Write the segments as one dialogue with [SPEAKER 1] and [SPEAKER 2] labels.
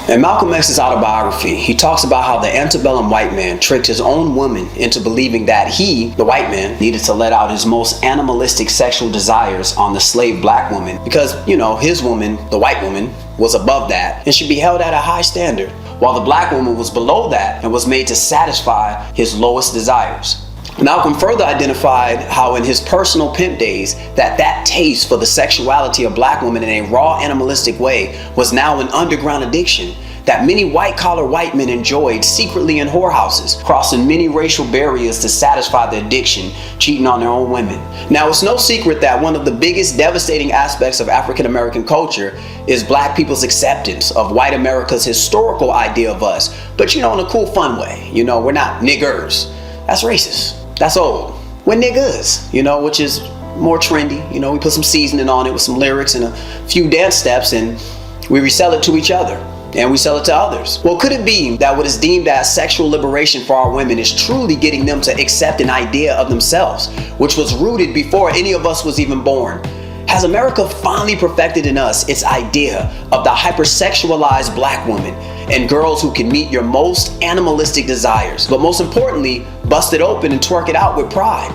[SPEAKER 1] In Malcolm X's autobiography, he talks about how the antebellum white man tricked his own woman into believing that he, the white man, needed to let out his most animalistic sexual desires on the slave black woman because, his woman, the white woman, was above that and should be held at a high standard, while the black woman was below that and was made to satisfy his lowest desires. Malcolm further identified how in his personal pimp days that taste for the sexuality of black women in a raw animalistic way was now an underground addiction that many white-collar white men enjoyed secretly in whorehouses, crossing many racial barriers to satisfy the addiction, cheating on their own women. Now, it's no secret that one of the biggest devastating aspects of African American culture is black people's acceptance of white America's historical idea of us, but in a cool, fun way. We're not niggers. That's racist. That's old. We're niggas, which is more trendy. We put some seasoning on it with some lyrics and a few dance steps, and we resell it to each other. And we sell it to others. Well, could it be that what is deemed as sexual liberation for our women is truly getting them to accept an idea of themselves, which was rooted before any of us was even born? Has America finally perfected in us its idea of the hypersexualized black woman and girls who can meet your most animalistic desires, but most importantly, bust it open and twerk it out with pride?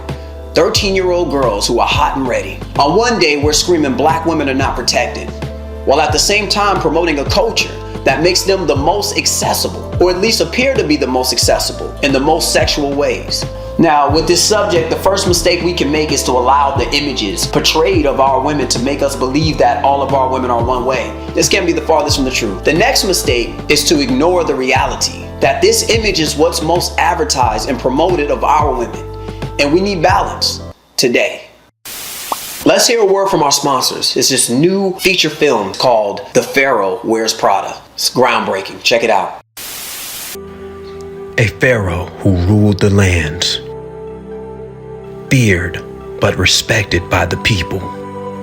[SPEAKER 1] 13-year-old girls who are hot and ready. On one day, we're screaming black women are not protected, while at the same time promoting a culture that makes them the most accessible, or at least appear to be the most accessible in the most sexual ways. Now, with this subject, the first mistake we can make is to allow the images portrayed of our women to make us believe that all of our women are one way. This can be the farthest from the truth. The next mistake is to ignore the reality that this image is what's most advertised and promoted of our women, and we need balance today. Let's hear a word from our sponsors. It's this new feature film called The Pharaoh Wears Prada. It's groundbreaking. Check it out.
[SPEAKER 2] A pharaoh who ruled the lands, feared but respected by the people,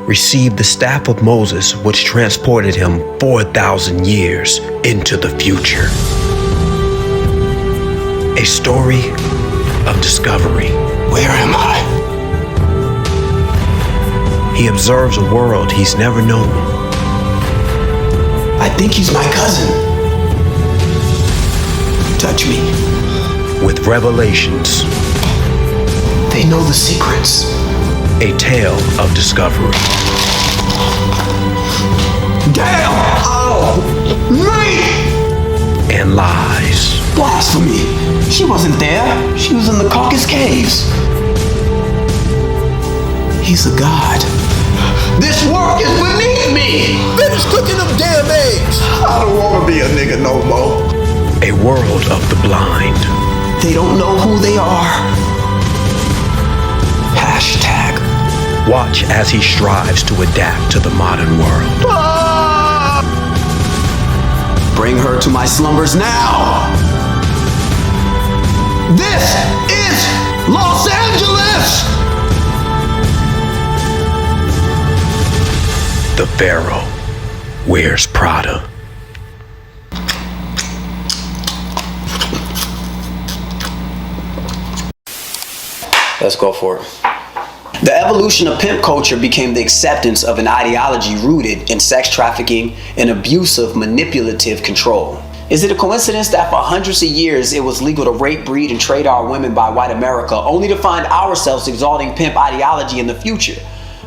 [SPEAKER 2] received the staff of Moses, which transported him 4,000 years into the future. A story of discovery.
[SPEAKER 1] Where am I?
[SPEAKER 2] He observes a world he's never known.
[SPEAKER 1] I think he's my cousin. Touch me.
[SPEAKER 2] With revelations.
[SPEAKER 1] They know the secrets.
[SPEAKER 2] A tale of discovery.
[SPEAKER 1] Damn! Oh! Me!
[SPEAKER 2] And lies.
[SPEAKER 1] Blasphemy! She wasn't there. She was in the Caucasus Caves. He's a god. This work is beneath me!
[SPEAKER 3] Finish cooking them damn eggs!
[SPEAKER 1] I don't want to be a nigga no more.
[SPEAKER 2] A world of the blind.
[SPEAKER 1] They don't know who they are. Hashtag.
[SPEAKER 2] Watch as he strives to adapt to the modern world.
[SPEAKER 1] Ah! Bring her to my slumbers now! This is Los Angeles!
[SPEAKER 2] The Pharaoh Wears Prada.
[SPEAKER 1] Let's go for it. The evolution of pimp culture became the acceptance of an ideology rooted in sex trafficking and abusive, manipulative control. Is it a coincidence that for hundreds of years it was legal to rape, breed, and trade our women by white America, only to find ourselves exalting pimp ideology in the future?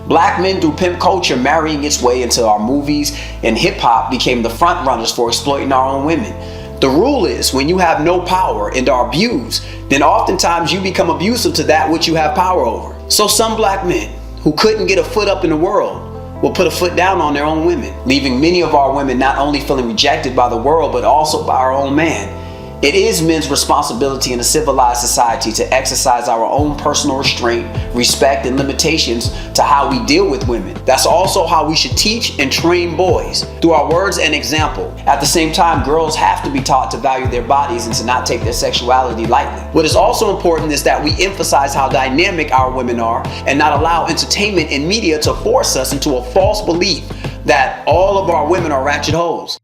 [SPEAKER 1] Black men through pimp culture marrying its way into our movies, and hip-hop became the front runners for exploiting our own women. The rule is, when you have no power and are abused, then oftentimes you become abusive to that which you have power over. So some black men who couldn't get a foot up in the world will put a foot down on their own women, leaving many of our women not only feeling rejected by the world, but also by our own man. It is men's responsibility in a civilized society to exercise our own personal restraint, respect, and limitations to how we deal with women. That's also how we should teach and train boys, through our words and example. At the same time, girls have to be taught to value their bodies and to not take their sexuality lightly. What is also important is that we emphasize how dynamic our women are and not allow entertainment and media to force us into a false belief that all of our women are ratchet hoes.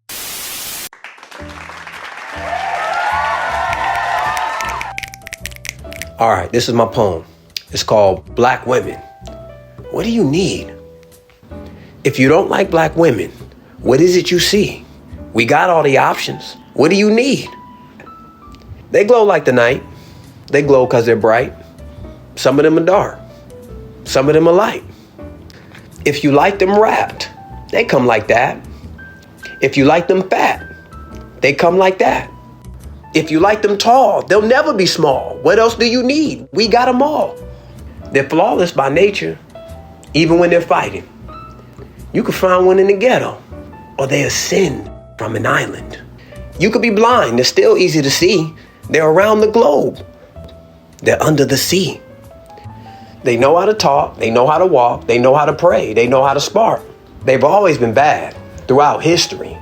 [SPEAKER 2] All right, this is my poem. It's called Black Women. What do you need? If you don't like black women, what is it you see? We got all the options. What do you need? They glow like the night. They glow because they're bright. Some of them are dark. Some of them are light. If you like them wrapped, they come like that. If you like them fat, they come like that. If you like them tall, they'll never be small. What else do you need? We got them all. They're flawless by nature, even when they're fighting. You could find one in the ghetto, or they ascend from an island. You could be blind, they're still easy to see. They're around the globe. They're under the sea. They know how to talk, they know how to walk, they know how to pray, they know how to spark. They've always been bad throughout history.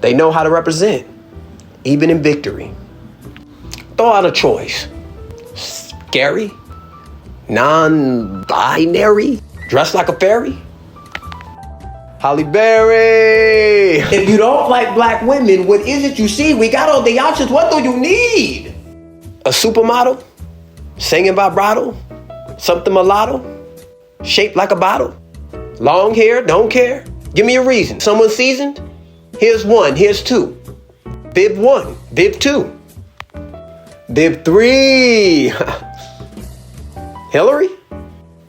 [SPEAKER 2] They know how to represent, even in victory. Throw out a choice. Scary? Non-binary? Dressed like a fairy? Holly Berry!
[SPEAKER 1] If you don't like black women, what is it you see? We got all the options. What do you need?
[SPEAKER 2] A supermodel? Singing vibrato? Something mulatto? Shaped like a bottle? Long hair? Don't care? Give me a reason. Someone seasoned? Here's one, here's two. Bib 1, Bib 2. Bib 3. Hillary?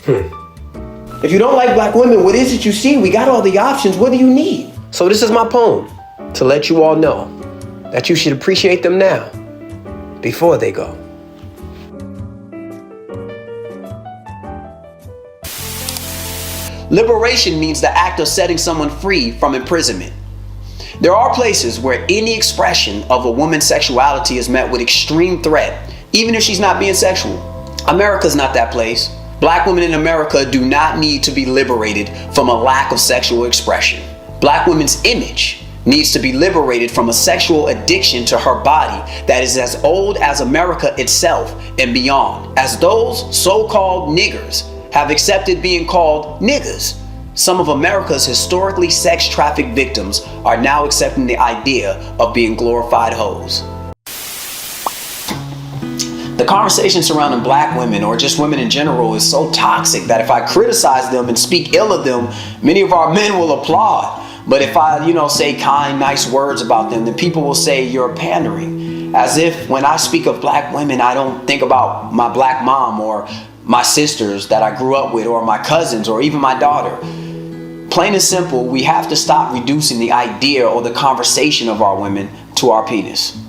[SPEAKER 1] If you don't like black women, what is it you see? We got all the options. What do you need?
[SPEAKER 2] So this is my poem to let you all know that you should appreciate them now before they go.
[SPEAKER 1] Liberation means the act of setting someone free from imprisonment. There are places where any expression of a woman's sexuality is met with extreme threat, even if she's not being sexual. America's not that place. Black women in America do not need to be liberated from a lack of sexual expression. Black women's image needs to be liberated from a sexual addiction to her body that is as old as America itself and beyond, as those so-called niggers have accepted being called niggas. Some of America's historically sex-trafficked victims are now accepting the idea of being glorified hoes. The conversation surrounding black women, or just women in general, is so toxic that if I criticize them and speak ill of them, many of our men will applaud. But if I, say kind, nice words about them, then people will say you're pandering. As if when I speak of black women, I don't think about my black mom or my sisters that I grew up with, or my cousins, or even my daughter. Plain and simple, we have to stop reducing the idea or the conversation of our women to our penis.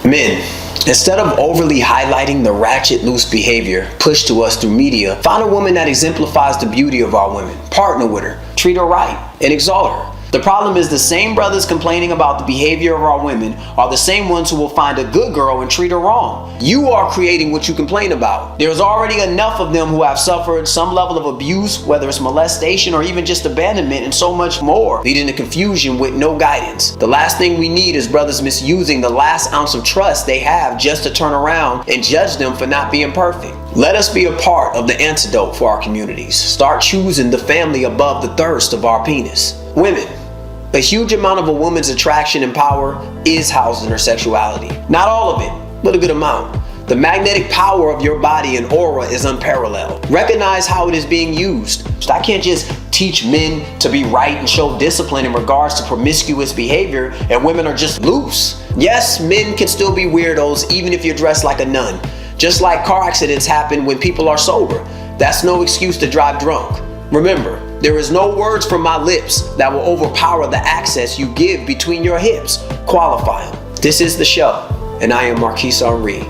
[SPEAKER 1] Men, instead of overly highlighting the ratchet, loose behavior pushed to us through media, find a woman that exemplifies the beauty of our women. Partner with her, treat her right, and exalt her. The problem is the same brothers complaining about the behavior of our women are the same ones who will find a good girl and treat her wrong. You are creating what you complain about. There's already enough of them who have suffered some level of abuse, whether it's molestation or even just abandonment, and so much more, leading to confusion with no guidance. The last thing we need is brothers misusing the last ounce of trust they have just to turn around and judge them for not being perfect. Let us be a part of the antidote for our communities. Start choosing the family above the thirst of our penis. Women, a huge amount of a woman's attraction and power is housed in her sexuality. Not all of it, but a good amount. The magnetic power of your body and aura is unparalleled. Recognize how it is being used. I can't just teach men to be right and show discipline in regards to promiscuous behavior, and women are just loose. Yes, men can still be weirdos even if you're dressed like a nun. Just like car accidents happen when people are sober. That's no excuse to drive drunk. Remember, there is no words from my lips that will overpower the access you give between your hips. Qualify them. This is the show, and I am Marquis Henri.